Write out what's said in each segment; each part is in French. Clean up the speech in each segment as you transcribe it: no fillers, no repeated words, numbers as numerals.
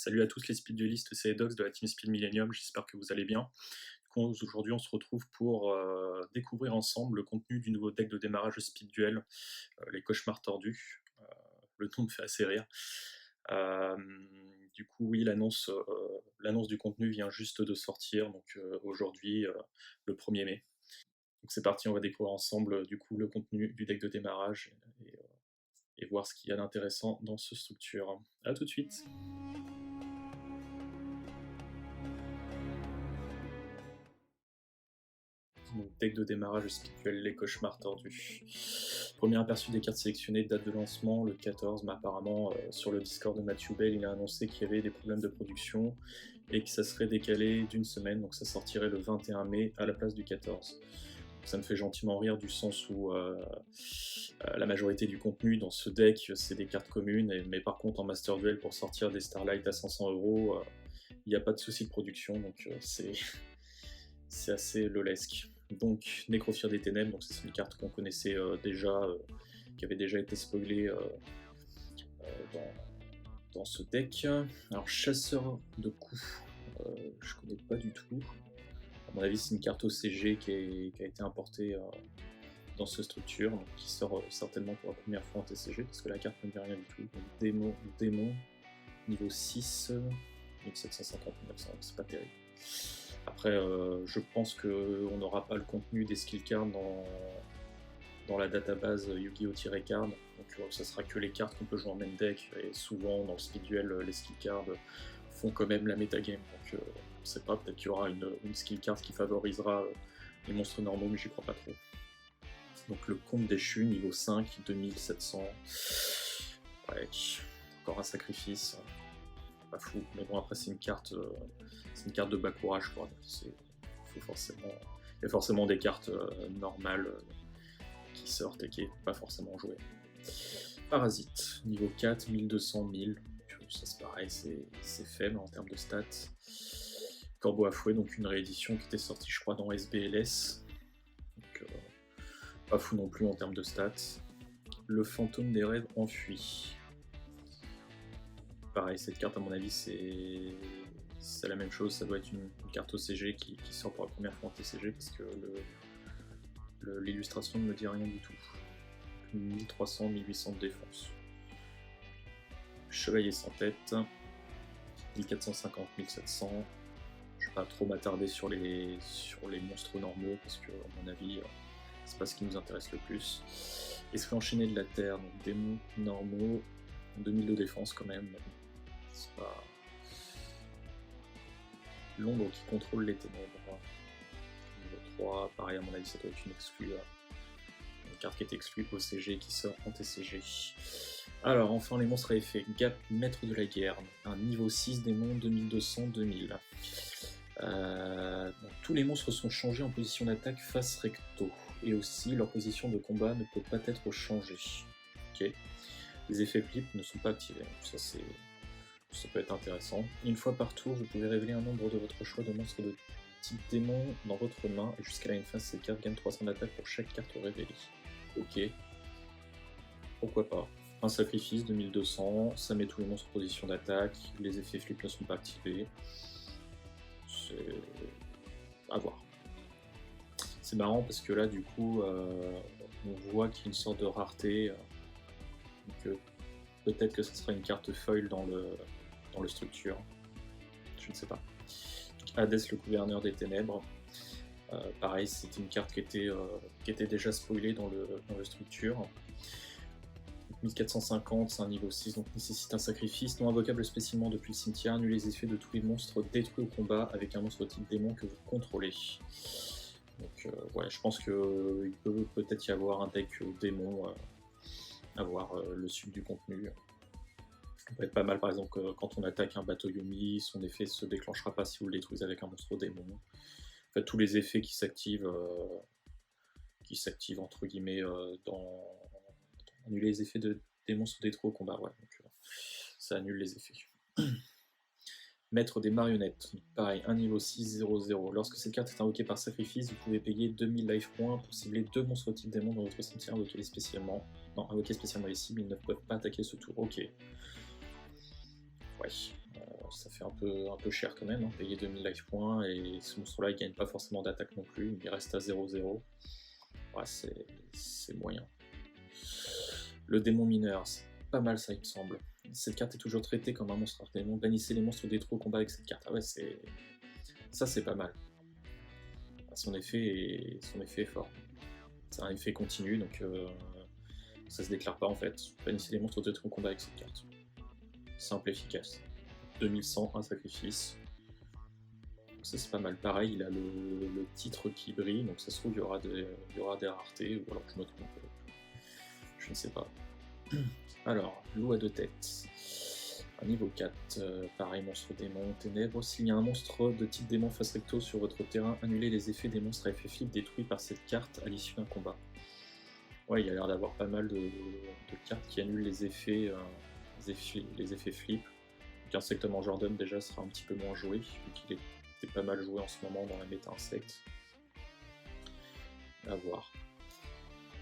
Salut à tous les speedduelistes, c'est Edox de la team Speed Millennium, j'espère que vous allez bien. Du coup, aujourd'hui on se retrouve pour découvrir ensemble le contenu du nouveau deck de démarrage Speed Duel, les cauchemars tordus. Le nom me fait assez rire. Euh, du coup, oui, l'annonce du contenu vient juste de sortir, donc aujourd'hui, le 1er mai. Donc c'est parti, on va découvrir ensemble du coup le contenu du deck de démarrage et voir ce qu'il y a d'intéressant dans ce structure. A tout de suite. Donc, deck de démarrage spirituel, les cauchemars tordus. Premier aperçu des cartes sélectionnées, date de lancement le 14, mais apparemment sur le Discord de Matthew Bell, il a annoncé qu'il y avait des problèmes de production et que ça serait décalé d'une semaine, donc ça sortirait le 21 mai à la place du 14. Ça me fait gentiment rire du sens où la majorité du contenu dans ce deck, c'est des cartes communes, mais par contre en Master Duel, pour sortir des Starlight à 500€, il n'y a pas de souci de production, donc c'est assez lolesque. Donc Nécrophire des Ténèbres, donc c'est une carte qu'on connaissait déjà, qui avait déjà été spoilée dans ce deck. Alors Chasseur de coups, je connais pas du tout. À mon avis, c'est une carte OCG qui a été importée dans cette structure, donc qui sort certainement pour la première fois en TCG, parce que la carte ne me dit rien du tout. Donc, démon, niveau 6, 1750, 1900, c'est pas terrible. Après, je pense qu'on n'aura pas le contenu des skill cards dans la database Yu-Gi-Oh! Donc ça sera que les cartes qu'on peut jouer en main deck, et souvent dans le speed duel, les skill cards font quand même la metagame. Donc on sait pas, peut-être qu'il y aura une skill card qui favorisera les monstres normaux, mais j'y crois pas trop. Donc le Comte déchu, niveau 5, 2700. Ouais, encore un sacrifice. Pas fou, mais bon, après c'est une carte de bas courage, quoi. Il y a forcément des cartes normales qui sortent et qui n'est pas forcément jouées. Parasite, niveau 4, 1200, 1000. Ça c'est pareil, c'est faible en termes de stats. Corbeau à fouet, donc une réédition qui était sortie, je crois, dans SBLS. Donc pas fou non plus en termes de stats. Le fantôme des rêves enfui. Pareil, cette carte, à mon avis, c'est la même chose. Ça doit être une carte OCG qui sort pour la première fois en TCG, parce que l'illustration ne me dit rien du tout. 1300, 1800 de défense. Chevalier sans tête. 1450, 1700. Je vais pas trop m'attarder sur les monstres normaux, parce que, à mon avis, c'est pas ce qui nous intéresse le plus. Esprit enchaîné de la Terre, donc démons normaux. 2000 de défense quand même. C'est pas... L'ombre qui contrôle les ténèbres. Niveau 3, pareil, à mon avis, ça doit être une exclue. Une carte qui est exclue OCG qui sort en TCG. Alors, enfin, les monstres à effet. Gap, maître de la guerre. Un niveau 6 démon, 2200, 2000. Tous les monstres sont changés en position d'attaque face recto. Et aussi, leur position de combat ne peut pas être changée. Ok. Les effets flip ne sont pas activés. Ça peut être intéressant. Une fois par tour, vous pouvez révéler un nombre de votre choix de monstres de type démon dans votre main, et jusqu'à la fin de cette carte gagne 300 d'attaque pour chaque carte révélée. Ok. Pourquoi pas. Un sacrifice de 1200, ça met tous les monstres en position d'attaque, les effets flip ne sont pas activés. C'est à voir. C'est marrant parce que là, du coup, on voit qu'il y a une sorte de rareté. Donc peut-être que ce sera une carte foil dans le structure. Je ne sais pas. Hadès, le gouverneur des ténèbres. Pareil, c'était une carte qui était déjà spoilée dans le structure. 1450, c'est un niveau 6, donc nécessite un sacrifice. Non invocable spécialement depuis le cimetière, annule les effets de tous les monstres détruits au combat avec un monstre type démon que vous contrôlez. Donc ouais, je pense qu'il peut peut-être y avoir un deck démon, à voir le suite du contenu. Ça peut être pas mal, par exemple, quand on attaque un bateau Yumi, son effet se déclenchera pas si vous le détruisez avec un monstre démon. En fait, tous les effets qui s'activent entre guillemets dans annuler les effets des monstres détruits au combat, ouais, donc ça annule les effets. Maître des marionnettes, pareil, un niveau 6-0-0. Lorsque cette carte est invoquée par sacrifice, vous pouvez payer 2000 life points pour cibler 2 monstres type démon dans votre cimetière invoqués spécialement. Non, invoqués spécialement les cibles, ils ne peuvent pas attaquer ce tour. Ok. Ouais. ça fait un peu cher quand même, hein, payer 2000 life points, et ce monstre-là il gagne pas forcément d'attaque non plus, il reste à 0-0. Ouais, c'est moyen. Le démon mineur, c'est pas mal ça il me semble. Cette carte est toujours traitée comme un monstre démon. Bannissez les monstres détruits au combat avec cette carte. Ah ouais, ça c'est pas mal. Son effet est fort. C'est un effet continu, donc ça se déclare pas en fait. Bannissez les monstres détruits au combat avec cette carte. Simple et efficace. 2100, un sacrifice. Donc ça c'est pas mal. Pareil, il a le titre qui brille, donc ça se trouve il y aura des raretés, ou alors je me trompe. Je ne sais pas. Alors, loup à deux têtes. Un niveau 4, pareil, monstre démon, ténèbres. S'il y a un monstre de type démon face recto sur votre terrain, annulez les effets des monstres à effet flip détruits par cette carte à l'issue d'un combat. Ouais, il y a l'air d'avoir pas mal de cartes qui annulent les effets flip. Donc Insectement Jordan déjà sera un petit peu moins joué, vu qu'il était pas mal joué en ce moment dans la méta insecte. À voir.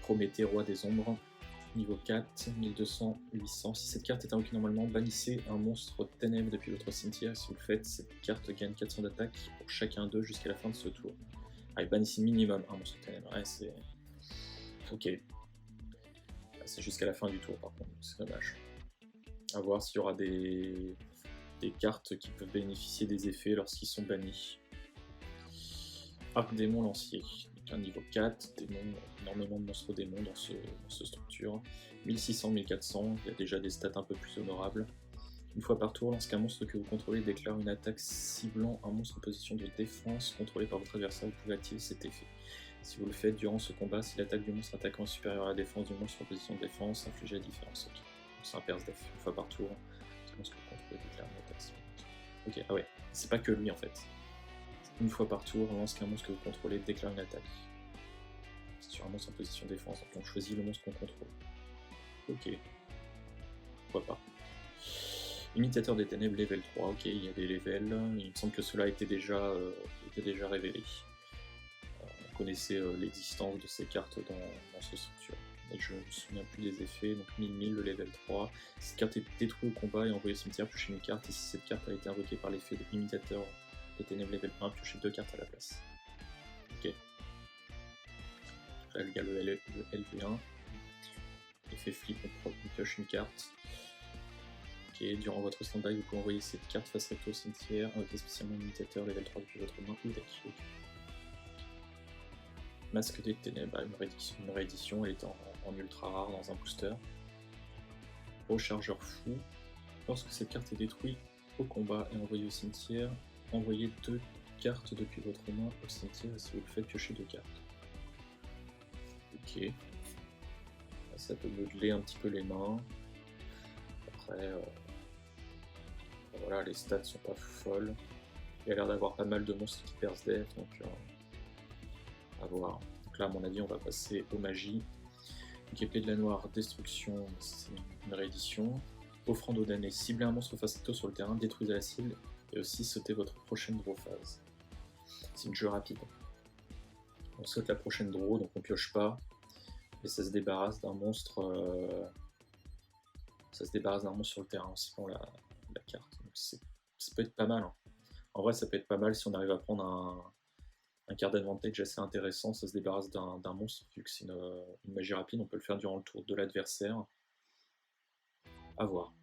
Prométhée, roi des ombres. Niveau 4, 1200, 800. Si cette carte est invoquée normalement, bannissez un monstre ténèbres depuis votre cimetière. Si vous le faites, cette carte gagne 400 d'attaque pour chacun d'eux jusqu'à la fin de ce tour. Allez, bannissez minimum un monstre ténèbres. Ouais, c'est... Ok. C'est jusqu'à la fin du tour par contre, c'est dommage. A voir s'il y aura des cartes qui peuvent bénéficier des effets lorsqu'ils sont bannis. Arc démon lancier. Un niveau 4, énormément de monstres démons dans cette structure. 1600, 1400, il y a déjà des stats un peu plus honorables. Une fois par tour, lorsqu'un monstre que vous contrôlez déclare une attaque ciblant un monstre en position de défense contrôlé par votre adversaire, vous pouvez activer cet effet. Si vous le faites durant ce combat, si l'attaque du monstre attaquant est supérieure à la défense du monstre en position de défense, infligez la différence. Okay. C'est un perce def. Une fois par tour, le monstre que vous contrôlez déclare une attaque ciblante. Ok, ah ouais, c'est pas que lui en fait. Une fois par tour, lorsqu'un monstre que vous contrôlez déclare une attaque. C'est sur un monstre en position de défense, donc on choisit le monstre qu'on contrôle. Ok. Pourquoi pas. Imitateur des ténèbres, level 3, ok, il y a des levels. Il me semble que cela était déjà révélé. On connaissait l'existence de ces cartes dans cette structure. Et je ne me souviens plus des effets, donc 1000, le level 3. Si cette carte est détruite au combat et envoyée au cimetière, piochez une carte, et si cette carte a été invoquée par l'effet de imitateur des ténèbres level 1, piochez 2 cartes à la place. Ok. Là, il y a le LV1. Effet flip, on pioche une carte. Ok, durant votre stand-by, vous pouvez envoyer cette carte face recto au cimetière, invoquer spécialement imitateur level 3 depuis votre main ou deck. Okay. Masque des ténèbres, une réédition, elle est en ultra rare dans un booster. Rechargeur fou. Lorsque cette carte est détruite au combat et envoyée au cimetière, envoyez 2 cartes depuis votre main au cimetière, et si vous le faites, piochez 2 cartes. Ok. Ça peut modeler un petit peu les mains. Après, voilà, les stats sont pas folles. Il y a l'air d'avoir pas mal de monstres qui percent def, donc à voir. Donc là, à mon avis, on va passer aux magies. Donc, épée de la noire, destruction, c'est une réédition. Offrande aux damnés, ciblez un monstre face recto sur le terrain, détruisez la cible, et aussi sautez votre prochaine draw phase. C'est une jeu rapide. On saute la prochaine draw, donc on pioche pas. Et ça se débarrasse d'un monstre sur le terrain en ciblant la carte. Donc ça peut être pas mal. Hein. En vrai, ça peut être pas mal si on arrive à prendre un card d'advantage assez intéressant. Ça se débarrasse d'un monstre, vu que c'est une magie rapide. On peut le faire durant le tour de l'adversaire. À voir.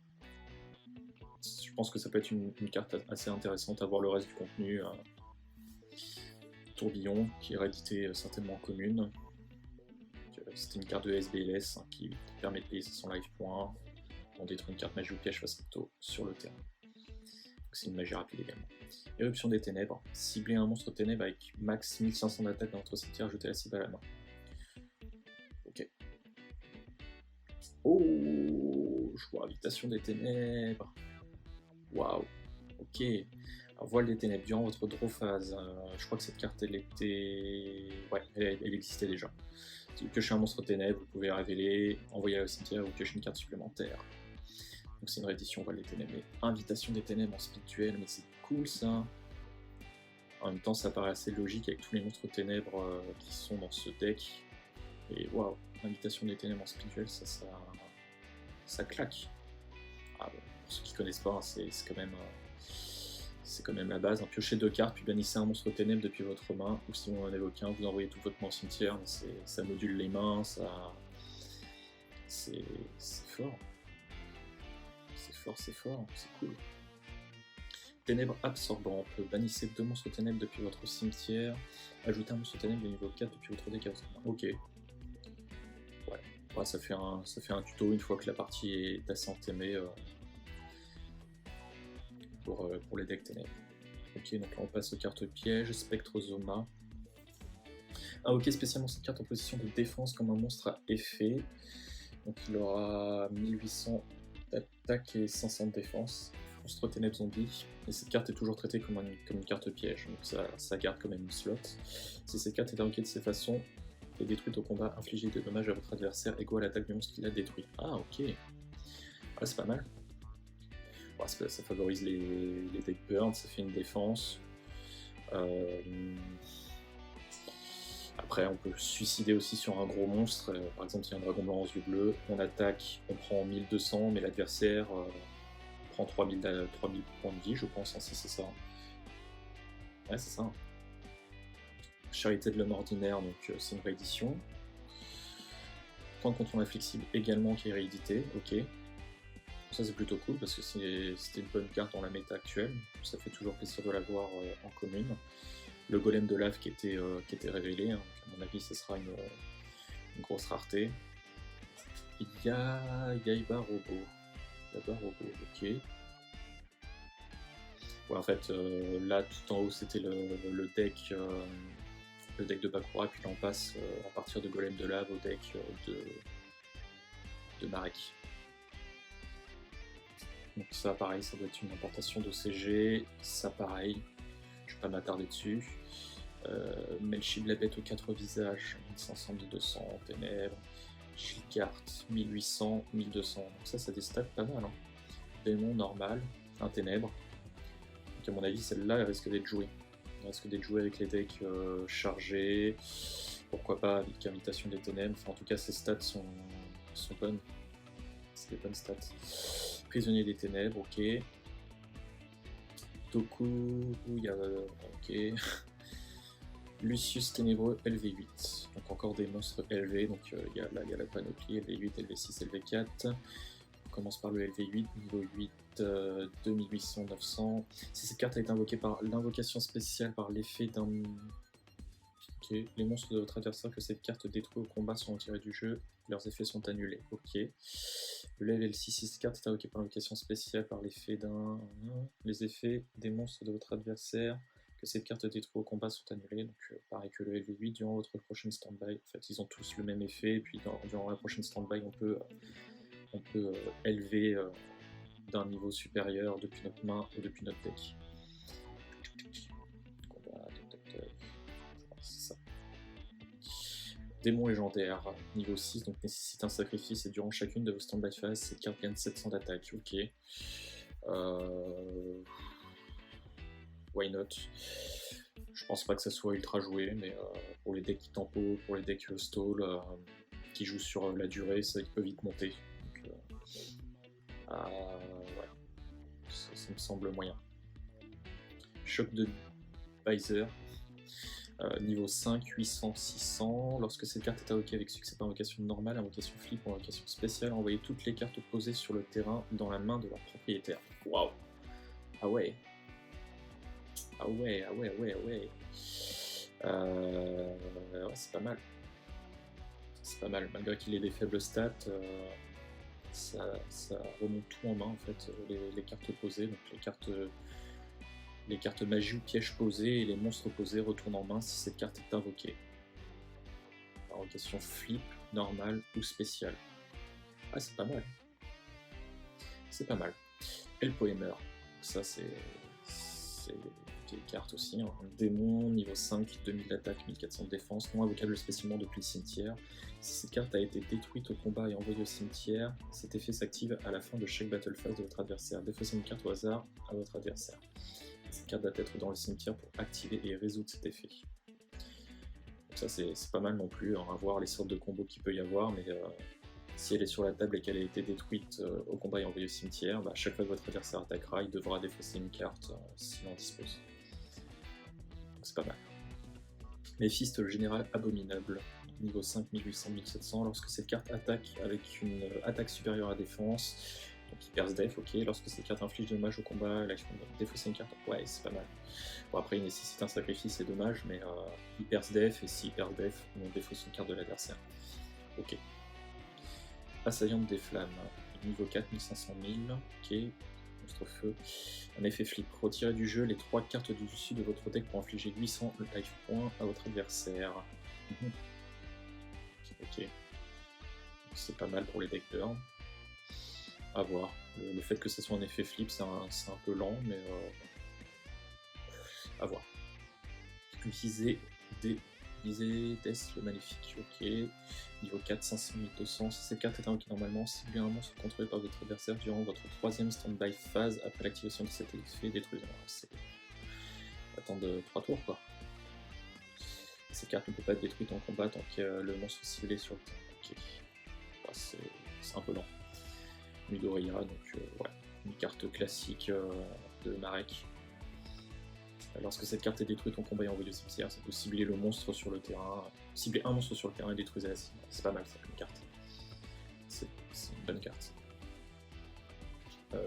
Je pense que ça peut être une carte assez intéressante à voir le reste du contenu. Tourbillon, qui est réédité certainement en commune. C'était une carte de SBLS qui permet de payer son life point. On détruit une carte magie ou piège face recto sur le terrain. C'est une magie rapide également. Éruption des ténèbres. Ciblez un monstre ténèbres avec max 1500 d'attaque dans votre cimetière, jetez la cible à la main. Ok. Oh, je vois Invitation des ténèbres. Waouh. Ok. Alors, voile des ténèbres. Durant votre draw phase, je crois que cette carte, elle était... Ouais, elle existait déjà. Si vous piochez un monstre ténèbres, vous pouvez la révéler, envoyer au cimetière ou piocher une carte supplémentaire. Donc c'est une réédition voile des ténèbres. Mais Invitation des ténèbres en spirituel, mais c'est cool ça. En même temps, ça paraît assez logique avec tous les monstres ténèbres qui sont dans ce deck. Et waouh, Invitation des ténèbres en spirituel, ça claque. Ah bon, pour ceux qui connaissent pas, c'est quand même C'est quand même la base, hein. Piochez 2 cartes, puis bannissez un monstre ténèbres depuis votre main, ou si vous en évoquez un, vous envoyez tout votre main au cimetière, ça module les mains, c'est fort. C'est fort, c'est cool. Ténèbres absorbantes, bannissez 2 monstres ténèbres depuis votre cimetière, ajoutez un monstre ténèbres de niveau 4 depuis votre deck à votre main. Ok. Ouais, ça fait un tuto une fois que la partie est assez entamée pour les decks ténèbres. Ok, donc là on passe aux cartes pièges, Spectrozoma. Invoquez spécialement cette carte en position de défense comme un monstre à effet. Donc il aura 1800 d'attaque et 500 de défense. Monstre ténèbres zombie. Et cette carte est toujours traitée comme une carte piège, donc ça garde quand même une slot. Si cette carte est invoquée de cette façon et détruite au combat, infligez des dommages à votre adversaire égaux à l'attaque du monstre qui l'a détruit. Ah ok. Ah, c'est pas mal. Ouais, ça favorise les deck burn, ça fait une défense. Après, on peut se suicider aussi sur un gros monstre. Par exemple, s'il y a un dragon blanc aux yeux bleus, on attaque, on prend 1200, mais l'adversaire prend 3000 points de vie, je pense, hein, si c'est ça. Ouais, c'est ça. Charité de l'homme ordinaire, donc c'est une réédition. Point de contrôle inflexible également qui est réédité, ok. Ça c'est plutôt cool parce que c'était une bonne carte dans la méta actuelle, ça fait toujours plaisir de l'avoir en commune. Le golem de lave qui était révélé, hein, donc à mon avis ce sera une grosse rareté. Il y a Iba Robo. Ok. Ouais, en fait là tout en haut c'était le deck de Bakura, puis là on passe à partir de golem de lave au deck de Marek. Donc ça pareil, ça doit être une importation d'OCG, ça pareil, je vais pas m'attarder dessus. Melchib la bête aux 4 visages, 1500, 1200, ténèbres, Gilgard, 1800, 1200, donc ça c'est des stats pas mal. Hein. Démon normal, un ténèbre, donc à mon avis celle-là elle risque d'être jouée. Elle risque d'être jouée avec les decks chargés, pourquoi pas avec Invitation des ténèbres, enfin en tout cas ces stats sont bonnes, c'est des bonnes stats. Prisonnier des ténèbres, ok. Toku, il y a... ok. Lucius ténébreux, LV8. Donc encore des monstres LV, donc il y a la panoplie, LV8, LV6, LV4. On commence par le LV8, niveau 8, 2800, 900. Si cette carte a été invoquée par l'invocation spéciale par l'effet d'un... Ok. Les monstres de votre adversaire que cette carte détruit au combat sont retirés du jeu, leurs effets sont annulés. Ok. Le level 6, si cette carte est invoquée par l'invocation spéciale par l'effet d'un... Les effets des monstres de votre adversaire que cette carte détruit au combat sont annulés. Donc pareil que le LV8, durant votre prochaine stand-by. En fait, ils ont tous le même effet, et puis durant la prochaine stand-by, on peut élever d'un niveau supérieur depuis notre main ou depuis notre deck. C'est ça. Démon légendaire, niveau 6, donc nécessite un sacrifice, et durant chacune de vos stand-by phases, cette carte gagne 700 d'attaque. Ok. Why not? Je pense pas que ça soit ultra joué, mais pour les decks qui tempo, pour les decks stall, qui jouent sur la durée, ça peut vite monter. Donc, ouais. Ça me semble moyen. Choc de Baiser. Niveau 5, 800, 600. Lorsque cette carte est invoquée avec succès par invocation normale, invocation flip ou invocation spéciale, envoyez toutes les cartes posées sur le terrain dans la main de leur propriétaire. Waouh! Ah ouais! Ouais, c'est pas mal. C'est pas mal. Malgré qu'il ait des faibles stats, ça remonte tout en main en fait, les cartes posées. Donc les cartes magie ou pièges posées et les monstres posés retournent en main si cette carte est invoquée. Invocation flip, normale ou spéciale. Ah, c'est pas mal. C'est pas mal. Et le poémer. Ça, c'est des cartes aussi. Hein. Démon, niveau 5, 2000 d'attaque, 1400 de défense, non invocable spécialement depuis le cimetière. Si cette carte a été détruite au combat et envoyée au cimetière, cet effet s'active à la fin de chaque battle phase de votre adversaire. Défaussez une carte au hasard à votre adversaire. Cette carte doit être dans le cimetière pour activer et résoudre cet effet. Donc ça c'est pas mal non plus, hein, à voir les sortes de combos qu'il peut y avoir, mais Si elle est sur la table et qu'elle a été détruite au combat et envoyée au cimetière, bah, à chaque fois que votre adversaire attaquera, il devra défausser une carte s'il en dispose. Donc c'est pas mal. Méphisto, le général abominable, niveau 5, 1800, 1700. Lorsque cette carte attaque avec une attaque supérieure à défense, donc il perd def, ok. Lorsque cette carte inflige de dommages au combat, l'action de défausser une carte, ouais, c'est pas mal. Bon, après, il nécessite un sacrifice, c'est dommage, mais il perd def, et s'il perd def, on défausse une carte de l'adversaire. Ok. Assaillante des flammes, niveau 4, 1500 000, ok. Monstre feu. Un effet flip. Retirez du jeu les 3 cartes du dessus de votre deck pour infliger 800 life points à votre adversaire. Ok. C'est pas mal pour les decks burn. À voir. Le fait que ça soit un effet flip, c'est un peu lent, mais à voir. Viser Death le maléfique, ok. Niveau 4, 500 200. Si cette carte est invoquée normalement, ciblez un monstre contrôlé par votre adversaire durant votre 3ème stand-by phase après l'activation de cet effet, détruisez. C'est attendre 3 tours quoi. Cette carte ne peut pas être détruite en combat tant que le monstre ciblé sur le terrain. Ok. Ouais, c'est un peu lent. Midoriya, donc ouais, une carte classique de Marek. Lorsque cette carte est détruite en combat et envoyée au cimetière, ça peut cibler le monstre sur le terrain, cibler un monstre sur le terrain et détruire la cible. C'est pas mal ça comme carte. C'est une bonne carte.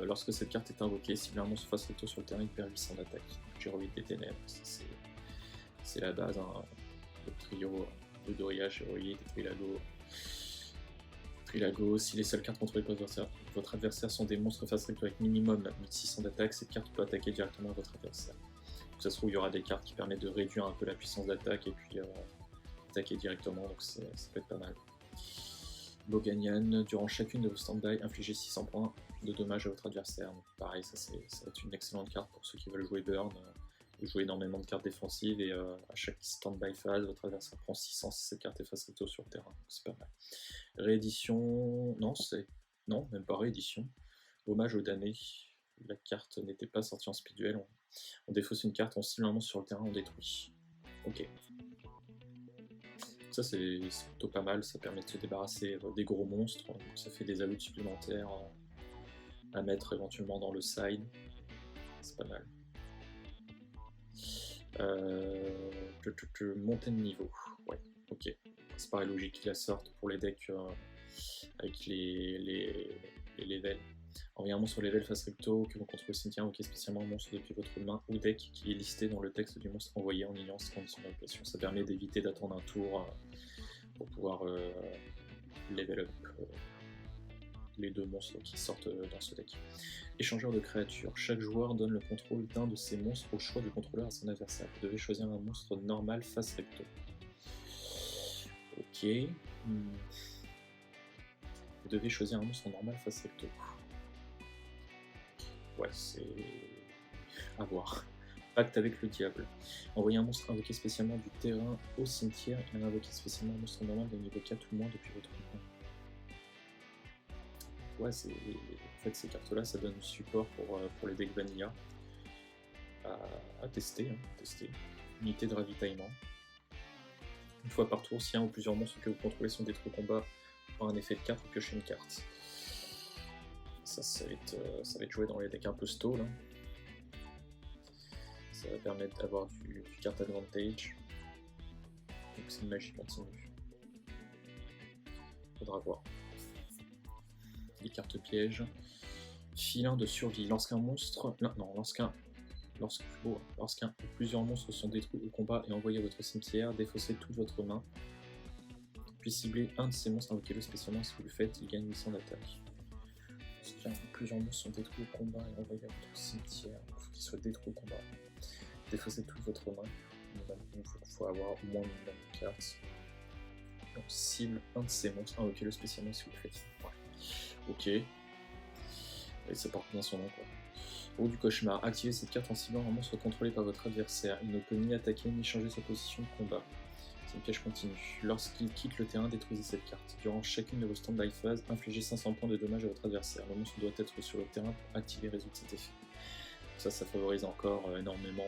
Lorsque cette carte est invoquée, cibler un monstre face recto sur le terrain, il perd 800 d'attaque. Héroïde des ténèbres, c'est la base, hein. Le trio de Doria, Héroïde et Trilago. Si les seules cartes contrôlées par votre adversaire sont des monstres face recto avec minimum 1600 d'attaque, cette carte peut attaquer directement votre adversaire. Ça se trouve, il y aura des cartes qui permettent de réduire un peu la puissance d'attaque et puis attaquer directement, donc ça peut être pas mal. Boganian, durant chacune de vos stand-by, infligez 600 points de dommages à votre adversaire. Donc pareil, ça va être une excellente carte pour ceux qui veulent jouer burn, jouer énormément de cartes défensives et à chaque stand-by phase, votre adversaire prend 600 si cette carte est face recto sur le terrain. C'est pas mal. Réédition, non, même pas réédition. Hommage aux damnés. La carte n'était pas sortie en speed duel. On défausse une carte, on cible un monstre sur le terrain, on détruit. Ok. Ça c'est plutôt pas mal, ça permet de se débarrasser des gros monstres, donc ça fait des allouts supplémentaires à mettre éventuellement dans le side. C'est pas mal. Montée de niveau. Ouais, ok. C'est pareil logique qu'il la sorte pour les decks avec les levels. Envoyez un monstre level face recto que vous contrôlez au cimetière, invoquez spécialement un monstre depuis votre main ou deck qui est listé dans le texte du monstre envoyé en ignorant ses conditions d'invocation. Ça permet d'éviter d'attendre un tour pour pouvoir level up les 2 monstres qui sortent dans ce deck. Échangeur de créatures. Chaque joueur donne le contrôle d'un de ces monstres au choix du contrôleur à son adversaire. Vous devez choisir un monstre normal face recto. Ok. Vous devez choisir un monstre normal face recto. Ouais, c'est à voir. Pacte avec le diable. Envoyez un monstre invoqué spécialement du terrain au cimetière et invoquer spécialement un monstre normal de niveau 4 ou moins depuis votre main. Ouais, en fait, ces cartes-là, ça donne du support pour les decks vanilla à tester, tester. Unité de ravitaillement. Une fois par tour, si un ou plusieurs monstres que vous contrôlez sont détruits au combat par un effet de carte, vous piochez une carte. Ça va être joué dans les decks un peu stall. Ça va permettre d'avoir du card advantage. Donc c'est une magie continue. Faudra voir. Les cartes pièges. Filin de survie. Lorsqu'un monstre. Lorsqu'un ou plusieurs monstres sont détruits au combat et envoyés à votre cimetière, défaussez toute votre main. Puis ciblez un de ces monstres, invoquez-le spécialement. Si vous le faites, il gagne 800 d'attaque. Plusieurs monstres sont détruits au combat et envoyés à votre cimetière. Il faut qu'ils soient détruits au combat. Défaussez toute votre main. Il faut avoir au moins une bonne carte. Donc cible un de ces monstres, invoquez-le spécialement si vous le faites. Ouais. Ok. Et ça porte bien son nom quoi. Au du cauchemar, activez cette carte en ciblant un monstre contrôlé par votre adversaire. Il ne peut ni attaquer ni changer sa position de combat. C'est une piège continue. Lorsqu'il quitte le terrain, détruisez cette carte. Durant chacune de vos stand-by phases, infligez 500 points de dommages à votre adversaire. Le monstre doit être sur le terrain pour activer et résoudre cet effet. Ça favorise encore énormément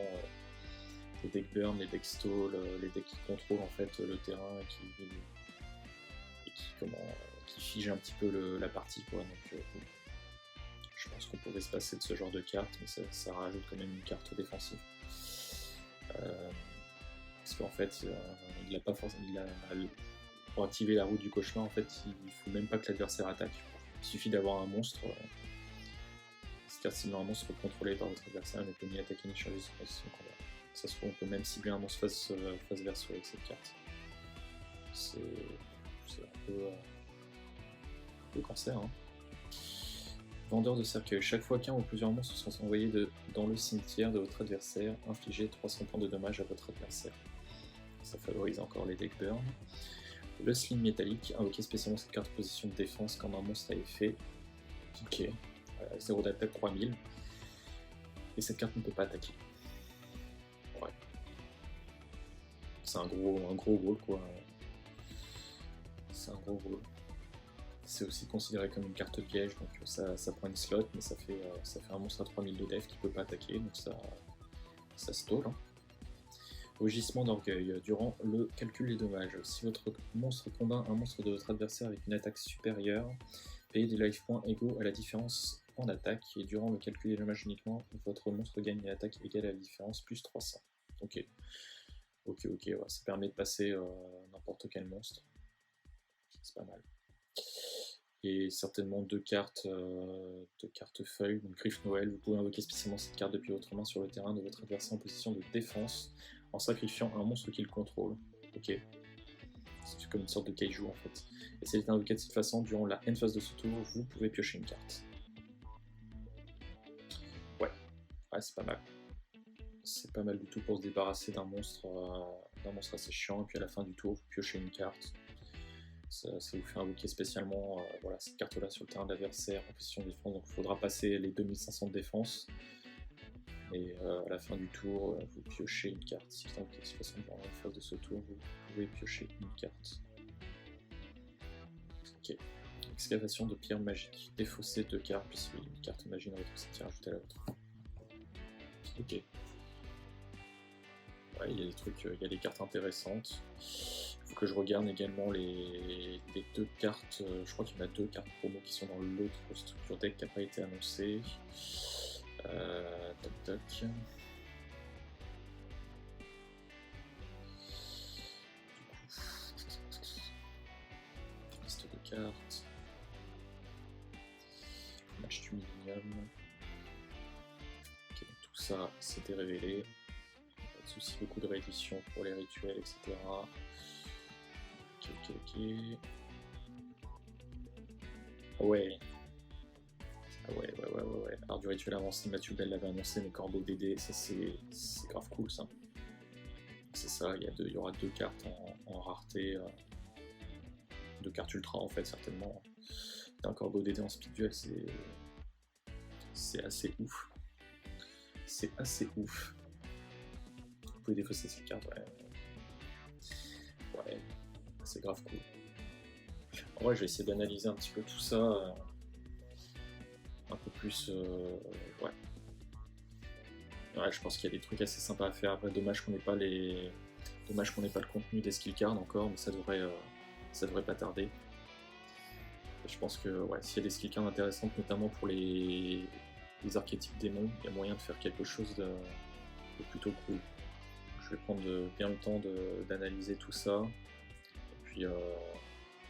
les decks burn, les decks stall, les decks qui contrôlent en fait le terrain et qui fige un petit peu la partie, quoi. Donc, je pense qu'on pourrait se passer de ce genre de carte, mais ça rajoute quand même une carte défensive. Parce qu'en fait, il a pas forcément. Pour activer la route du cauchemar, en fait, il faut même pas que l'adversaire attaque. Il suffit d'avoir un monstre. C'est-à-dire cibler un monstre contrôlé par votre adversaire, ne peut ni attaquer ni charger son position de combat. Ça se trouve, on peut même cibler un monstre face verso avec cette carte. C'est un peu cancer. Hein. Vendeur de cercueil. Chaque fois qu'un ou plusieurs monstres sont envoyés dans le cimetière de votre adversaire, infligez 300 points de dommages à votre adversaire. Ça favorise encore les deck burn. Le sling métallique. Invoquez spécialement cette carte position de défense quand un monstre a effet. Ok. 0 d'attaque 3000. Et cette carte ne peut pas attaquer. Ouais. C'est un gros rôle, quoi. C'est un gros rôle. C'est aussi considéré comme une carte piège, donc ça prend une slot, mais ça fait un monstre à 3000 de def qui peut pas attaquer, donc ça stall. Hein. Rugissement d'orgueil. Durant le calcul des dommages, si votre monstre combat un monstre de votre adversaire avec une attaque supérieure, payez des life points égaux à la différence en attaque, et durant le calcul des dommages uniquement, votre monstre gagne une attaque égale à la différence plus 300. Ok, ouais, ça permet de passer n'importe quel monstre. C'est pas mal. Et certainement deux cartes feuilles, donc Griffe Noël. Vous pouvez invoquer spécialement cette carte depuis votre main sur le terrain de votre adversaire en position de défense en sacrifiant un monstre qu'il contrôle. Ok. C'est comme une sorte de kaiju en fait. Et si elle est invoquée de cette façon, durant la end phase de ce tour, vous pouvez piocher une carte. Ouais, c'est pas mal. C'est pas mal du tout pour se débarrasser d'un monstre assez chiant, et puis à la fin du tour, vous piochez une carte. Ça vous fait invoquer spécialement cette carte-là sur le terrain de l'adversaire en position de défense, donc il faudra passer les 2500 de défense. Et à la fin du tour, vous piochez une carte. Si vous invoquez de toute façon durant la phase de ce tour, vous pouvez piocher une carte. Ok. Excavation de pierre magique. Défausser 2 cartes, puis si une carte magie dans votre cimetière, ajoutez à la vôtre. Ok. Ouais, il y a des trucs, il y a des cartes intéressantes. Il faut que je regarde également les 2 cartes. Je crois qu'il y en a 2 cartes promo qui sont dans l'autre structure deck qui n'a pas été annoncée. Toc. Liste de cartes. Match du Millennium. Ok, tout ça c'était révélé. Pas de soucis, beaucoup de rééditions pour les rituels, etc. Ok. Ouais. Alors du rituel avancé, Mathieu Bell l'avait annoncé, mais Corbeau DD, ça c'est grave cool ça. C'est ça, il y aura 2 cartes en rareté, 2 cartes ultra en fait certainement. Un Corbeau DD en speed duel, c'est assez ouf. C'est assez ouf. Vous pouvez défausser ces cartes, ouais, c'est grave cool. En vrai, je vais essayer d'analyser un petit peu tout ça. Un peu plus, ouais, je pense qu'il y a des trucs assez sympas à faire. Après, dommage qu'on n'ait pas le contenu des skill cards encore, mais ça devrait pas tarder. Et je pense que s'il y a des skill cards intéressantes, notamment pour les archétypes démons, il y a moyen de faire quelque chose de plutôt cool. Je vais prendre bien le temps d'analyser tout ça, et puis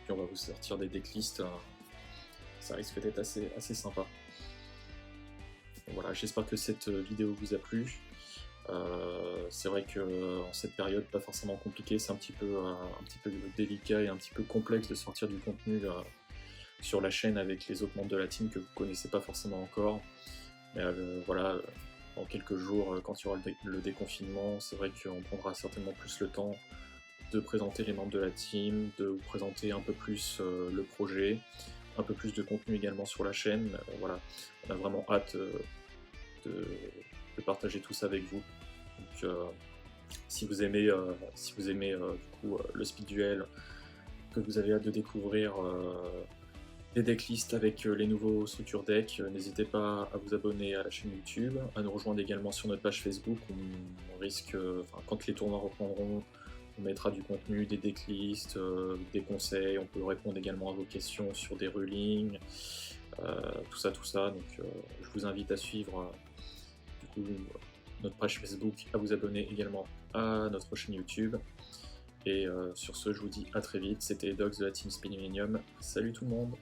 on va vous sortir des decklists. Ça risque d'être assez sympa. Voilà, j'espère que cette vidéo vous a plu. C'est vrai qu'en cette période pas forcément compliquée, c'est un petit peu délicat et un petit peu complexe de sortir du contenu sur la chaîne avec les autres membres de la team que vous connaissez pas forcément encore. Mais voilà, dans quelques jours, quand il y aura le déconfinement, c'est vrai qu'on prendra certainement plus le temps de présenter les membres de la team, de vous présenter un peu plus le projet, un peu plus de contenu également sur la chaîne. Voilà, on a vraiment hâte de partager tout ça avec vous. Donc, si vous aimez du coup, le speed duel, que vous avez hâte de découvrir les decklists avec les nouveaux structures deck, n'hésitez pas à vous abonner à la chaîne YouTube, à nous rejoindre également sur notre page Facebook. On risque, quand les tournois reprendront, On mettra du contenu, des decklists, des conseils, on peut répondre également à vos questions sur des rulings, tout ça, tout ça. Donc je vous invite à suivre du coup notre page Facebook, à vous abonner également à notre chaîne YouTube. Et sur ce, je vous dis à très vite. C'était Dogs de la Team Spinning Millennium. Salut tout le monde!